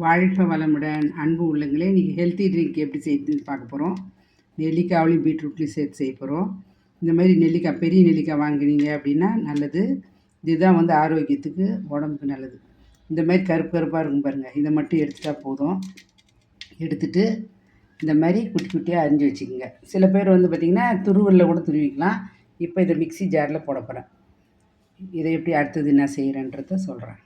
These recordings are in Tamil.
வாழ்க வளமுடன் அன்பு உள்ளங்களே. இன்றைக்கி ஹெல்த்தி ட்ரிங்க் எப்படி செய்யுதுன்னு பார்க்க போகிறோம். நெல்லிக்காவிலையும் பீட்ரூட்லேயும் சேர்த்து செய்ய போகிறோம். இந்த மாதிரி நெல்லிக்காய் பெரிய நெல்லிக்காய் வாங்கினீங்க அப்படின்னா நல்லது. இதுதான் வந்து ஆரோக்கியத்துக்கு உடம்புக்கு நல்லது. இந்த மாதிரி கருப்பு கருப்பாக இருக்கும் பாருங்கள், இதை மட்டும் எடுத்துட்டா போதும். எடுத்துட்டு இந்த மாதிரி குட்டி குட்டியாக அரிஞ்சு வச்சுக்கோங்க. சில பேர் வந்து பார்த்திங்கன்னா துருவலில் கூட துருவிக்கலாம். இப்போ இதை மிக்ஸி ஜாரில் போட போகிறேன். இதை எப்படி அடுத்தது என்ன செய்கிறேன்றதை சொல்கிறேன்.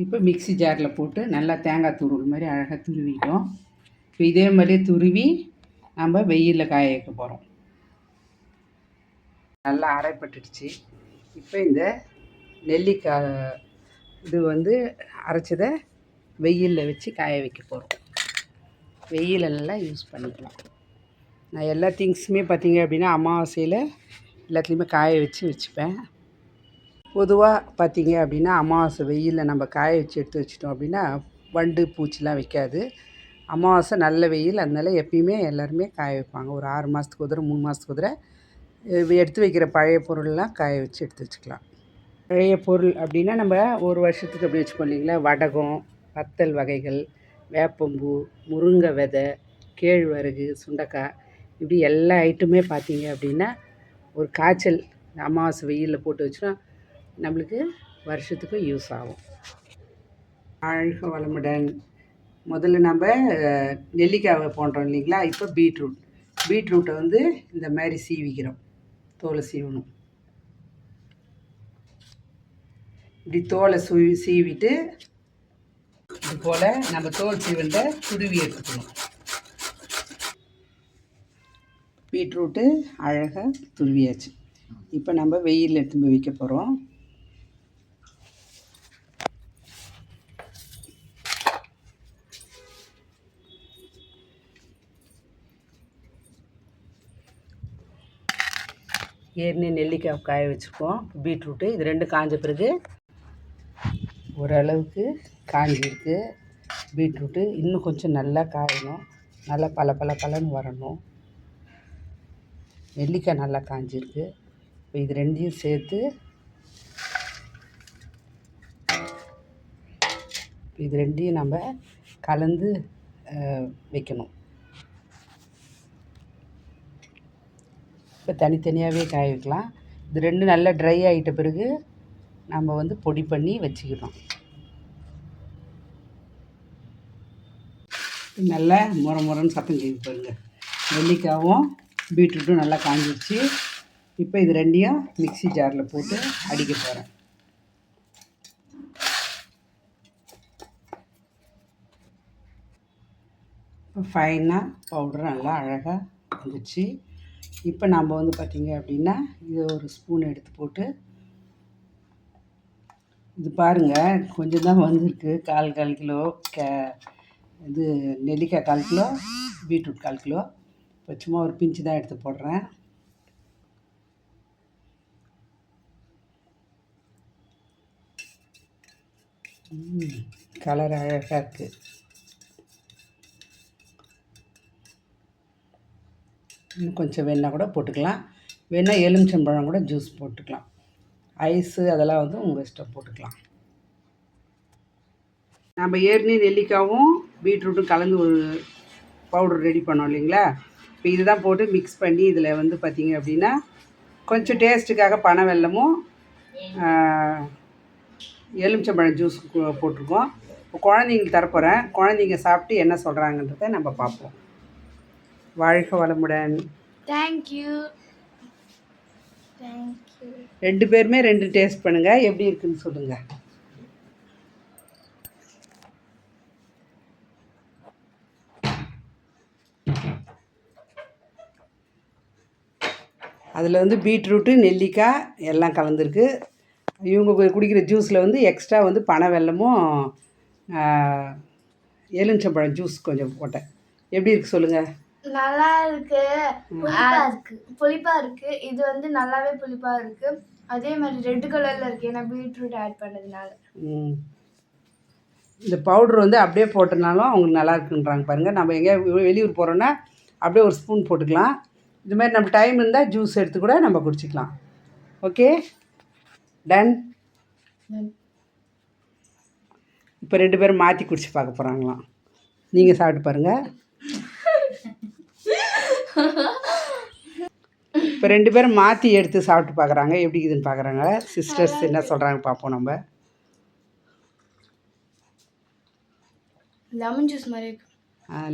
இப்போ மிக்ஸி ஜாரில் போட்டு நல்லா தேங்காய் துருவல் மாதிரி அழகாக துருவிட்டோம். இப்போ இதே மாதிரி துருவி நம்ம வெயிலில் காய வைக்க போகிறோம். நல்லா அரைப்பட்டுடுச்சு. இப்போ இந்த நெல்லிக்காய் இது வந்து அரைச்சதை வெயிலில் வச்சு காய வைக்க போகிறோம். வெயிலெல்லாம் யூஸ் பண்ணிக்கலாம். நான் எல்லா திங்ஸுமே பார்த்திங்க அப்படின்னா அமாவாசையில் எல்லாத்துலேயுமே காய வச்சுப்பேன். பொதுவாக பார்த்திங்க அப்படின்னா அமாவாசை வெயிலில் நம்ம காய வச்சு எடுத்து வச்சிட்டோம் அப்படின்னா வண்டு பூச்சிலாம் வைக்காது. அமாவாசை நல்ல வெயில், அதனால எப்பயுமே எல்லாருமே காய வைப்பாங்க. ஒரு 6 மாதத்துக்கு ஒரு தடவை 3 மாதத்துக்கு ஒரு தடவை எடுத்து வைக்கிற பழைய பொருள்லாம் காய வச்சு எடுத்து வச்சுக்கலாம். பழைய பொருள் அப்படின்னா நம்ம ஒரு வருஷத்துக்கு அப்படி வச்சுக்கோ இல்லைங்களா. வடகம், வத்தல் வகைகள், வேப்பம்பூ, முருங்கை விதை, கேழ்வரகு, சுண்டைக்காய், இப்படி எல்லா ஐட்டமே பார்த்திங்க அப்படின்னா ஒரு காய்ச்சல் அமாவாசை வெயிலில் போட்டு வச்சோன்னா நம்மளுக்கு வருஷத்துக்கு யூஸ் ஆகும். வாழ்க வளமுடன். முதல்ல நம்ம நெல்லிக்காவை போடுறோம் இல்லைங்களா. இப்போ பீட்ரூட்டை வந்து இந்த மாதிரி சீவிக்கிறோம். தோலை சீவணும். இப்படி தோலை சீவிட்டு இது போல் நம்ம தோல் சீவண்ட துருவி எடுத்துக்கணும். பீட்ரூட்டு அழகாக துருவியாச்சு. இப்போ நம்ம வெயிலில் எடுத்து போய் வைக்க போகிறோம். ஏற்கனவே நெல்லிக்காய் காய வச்சுருக்கோம். பீட்ரூட்டு இது 2 காஞ்ச பிறகு ஓரளவுக்கு காஞ்சிருக்கு. பீட்ரூட்டு இன்னும் கொஞ்சம் நல்லா காயணும். நல்லா பலன்னு வரணும். நெல்லிக்காய் நல்லா காஞ்சிருக்கு. இப்போ இது 2ஐயும் சேர்த்து இது 2ஐயும் நம்ம கலந்து வைக்கணும். இப்போ தனித்தனியாகவே காய வைக்கலாம். இது 2 நல்லா ட்ரை ஆகிட்ட பிறகு நம்ம வந்து பொடி பண்ணி வச்சுக்கிறோம். நல்லா முறன்னு சத்தம் செய்து பாருங்கள். நெல்லிக்காயும் பீட்ரூட்டும் நல்லா காஞ்சிடுச்சு. இப்போ இது 2ஐயும் மிக்ஸி ஜாரில் போட்டு அடிக்க போகிறேன். இப்போ ஃபைனாக பவுடர் நல்லா அழகாக வந்துடுச்சு. இப்போ நம்ம வந்து பார்த்திங்க அப்படின்னா இதை ஒரு ஸ்பூன் எடுத்து போட்டு இது பாருங்கள், கொஞ்சம் தான் வந்திருக்கு. கால் கிலோ இது நெல்லிக்காய் 1/4 கிலோ, பீட்ரூட் 1/4 கிலோ. இப்போ சும்மா ஒரு பிஞ்சு தான் எடுத்து போடுறேன். கலர் அழகாக இருக்குது. இன்னும் கொஞ்சம் வேணால் கூட போட்டுக்கலாம். வேணால் எலுமிச்சம்பழம் கூட ஜூஸ் போட்டுக்கலாம். ஐஸு அதெல்லாம் வந்து உங்கள் இஷ்டம் போட்டுக்கலாம். நம்ம ஏற்கனவே நெல்லிக்காயும் பீட்ரூட்டும் கலந்து ஒரு பவுடர் ரெடி பண்ணோம் இல்லைங்களா. இப்போ இதுதான் போட்டு மிக்ஸ் பண்ணி இதில் வந்து பார்த்திங்க அப்படின்னா கொஞ்சம் டேஸ்ட்டுக்காக பனை வெல்லமும் எலுமிச்சம்பழம் ஜூஸ் போட்டிருக்கோம். இப்போ குழந்தைங்களுக்கு தரப்போகிறேன். குழந்தைங்க சாப்பிட்டு என்ன சொல்கிறாங்கன்றதை நம்ம பார்ப்போம். வாழ்க வளமுடன். தேங்க்யூ. 2 பேருமே 2 டேஸ்ட் பண்ணுங்கள், எப்படி இருக்குன்னு சொல்லுங்கள். அதில் வந்து பீட்ரூட்டு நெல்லிக்காய் எல்லாம் கலந்துருக்கு. இவங்க குடிக்கிற ஜூஸில் வந்து எக்ஸ்ட்ரா வந்து பனை வெல்லமும் எலுமிச்சம்பழம் ஜூஸ் கொஞ்சம் போட்டேன். எப்படி இருக்குது சொல்லுங்கள். நல்லா இருக்கு. புளிப்பா இருக்கு. இது வந்து நல்லாவே புளிப்பா இருக்கு. அதே மாதிரி ரெட் கலர்ல இருக்கு. ஏன்னா பீட்ரூட் ஆட் பண்ணதுனால. இந்த பவுடர் வந்து அப்படியே போட்டனாலும் அவங்களுக்கு நல்லா இருக்குன்றாங்க பாருங்கள். நம்ம எங்கேயா வெளியூர் போகிறோன்னா அப்படியே ஒரு ஸ்பூன் போட்டுக்கலாம். இது மாதிரி நம்ம டைம் இருந்தால் ஜூஸ் எடுத்து கூட நம்ம குடிச்சிக்கலாம். Okay, ton. இப்போ 2 பேரும் மாற்றி குடிச்சு பார்க்க போகிறாங்களாம். நீங்கள் சாப்பிட்டு பாருங்கள். இப்போ 2 பேரும் மாற்றி எடுத்து சாப்பிட்டு பார்க்குறாங்க. எப்படி இருக்குதுன்னு பார்க்குறாங்க. சிஸ்டர்ஸ் என்ன சொல்கிறாங்க பார்ப்போம் நம்ம. லெமன் ஜூஸ் மாதிரி இருக்கு.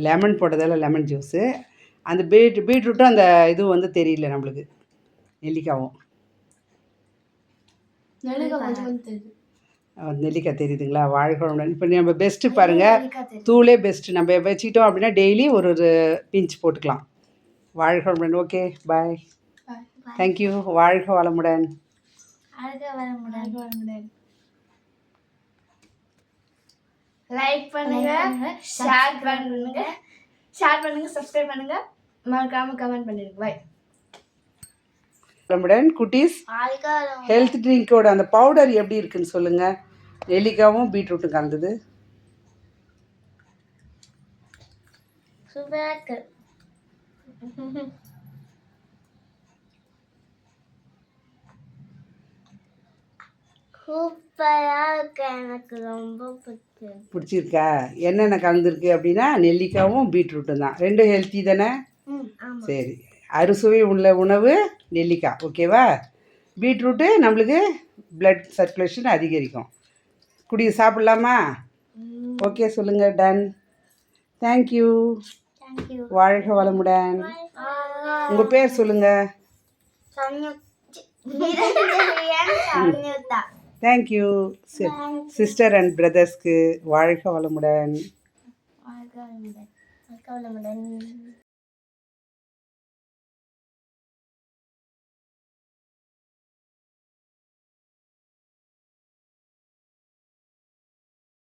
லெமன் போட்டதால் லெமன் ஜூஸு. அந்த பீட்ரூட்டும் அந்த இதுவும் வந்து தெரியல நம்மளுக்கு. நெல்லிக்காவும் நெல்லிக்காய் கொஞ்சம் தெரியுது. நெல்லிக்காய் தெரியுதுங்களா? வாழைப்பழம் இப்போ நம்ம பெஸ்ட்டு பாருங்கள். தூளே பெஸ்ட்டு. நம்ம வச்சுக்கிட்டோம் அப்படின்னா டெய்லி ஒரு பிஞ்ச் போட்டுக்கலாம். வாழைப்பழம். ஓகே, பாய். தேங்க்யூ. வாழ்க வளமுடன். லைக் பண்ணுங்க, ஷேர் பண்ணுங்க, சப்ஸ்கிரைப் பண்ணுங்க, மறக்காம கமெண்ட் பண்ணிடுங்க. பை. வளமுடன் குட்டீஸ். ஹெல்த் ட்ரிங்கோட அந்த பவுடர் எப்படி இருக்குன்னு சொல்லுங்கள். நெல்லிக்காவும் பீட்ரூட்டும் கலந்தது. சூப்பராக இருக்கு. சூப்பராக இருக்கு. எனக்கு ரொம்ப பிடிச்சிருக்கா? என்னென்ன கலந்துருக்கு அப்படின்னா நெல்லிக்காவும் பீட்ரூட்டும் தான். ரெண்டும் ஹெல்த்தி தானே? சரி. அறுசுவை உள்ள உணவு நெல்லிக்காய். ஓகேவா? பீட்ரூட்டு நம்மளுக்கு பிளட் சர்க்குலேஷன் அதிகரிக்கும். சாப்பிட்லாமா? ஓகே சொல்லுங்கள். டன். தேங்க்யூ. வாழ்க வளமுடன். உங்கள் பேர் சொல்லுங்கள். தேங்க்யூ. சிஸ்டர் அண்ட் பிரதர்ஸ்க்கு வாழ்க வளமுடன்.